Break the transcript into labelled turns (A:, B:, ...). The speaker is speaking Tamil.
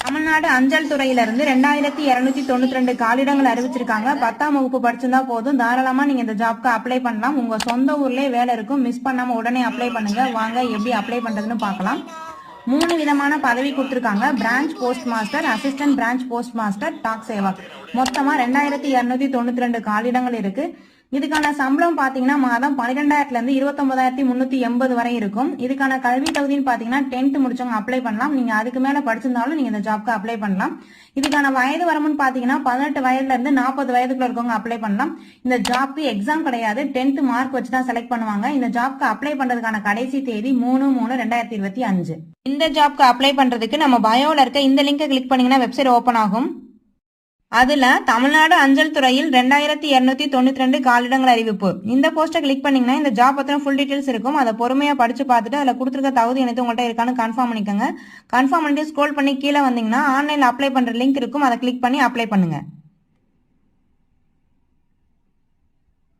A: தமிழ்நாடு அஞ்சல் துறையிலிருந்து 2292 காலிடங்கள் அறிவிச்சிருக்காங்க. 10ஆம் வகுப்பு படிச்சிருந்தா போதும், தாராளமா நீங்க இந்த ஜாப்க்கு அப்ளை பண்ணலாம். உங்க சொந்த ஊர்லயே வேலை இருக்கும். மிஸ் பண்ணாம உடனே அப்ளை பண்ணுங்க. வாங்க எப்படி அப்ளை பண்றதுன்னு பார்க்கலாம். 3 விதமான பதவி கொடுத்திருக்காங்க. Branch post master, assistant branch post master, Dak Sevak. மொத்தமா 2292 காலிடங்கள் இருக்கு. இதுக்கான சம்பளம் பாத்தீங்கன்னா மாதம் 12,000 இருந்து 29,380 வரை இருக்கும். இதுக்கான கல்வி தகுதின்னு பாத்தீங்கன்னா 10th முடிச்சவங்க அப்ளை பண்ணலாம். நீங்க அதுக்கு மேல படிச்சிருந்தாலும் நீங்க இந்த ஜாப்க்கு அப்ளை பண்ணலாம். இதுக்கான வயது வரம்புன்னு பாத்தீங்கன்னா 18 வயதுல இருந்து 40 வயதுக்குள்ள இருக்கவங்க அப்ளை பண்ணலாம். இந்த ஜாப்க்கு எக்ஸாம் கிடையாது, 10th மார்க் வச்சு தான் செலக்ட் பண்ணுவாங்க. இந்த ஜாப்க்கு அப்ளை பண்றதுக்கான கடைசி தேதி 3/3/2025. இந்த ஜாப்க்கு அப்ளை பண்றதுக்கு நம்ம பயோல இருக்க இந்த லிங்கை கிளிக் பண்ணீங்கன்னா வெப்சைட் ஓபன் ஆகும். அதுல தமிழ்நாடு அஞ்சல் துறையில் 2292 காலிடங்கள் அறிவிப்பு. இந்த போஸ்டை கிளிக் பண்ணீங்கன்னா இந்த ஜாப் பத்தின ஃபுல் டீடைல்ஸ் இருக்கும். அதை பொறுமையா படிச்சு பார்த்துட்டு அதில் கொடுத்துருக்க தகுதி இணைத்து உங்கள்கிட்ட இருக்கான்னு கன்ஃபார்ம் பண்ணிக்கோங்க. கன்ஃபார்ம் பண்ணிட்டு ஸ்க்ரோல் பண்ணி கீழே வந்தீங்கன்னா ஆன்லைன்ல அப்ளை பண்ற லிங்க் இருக்கும். அதை கிளிக் பண்ணி அப்ளை பண்ணுங்க.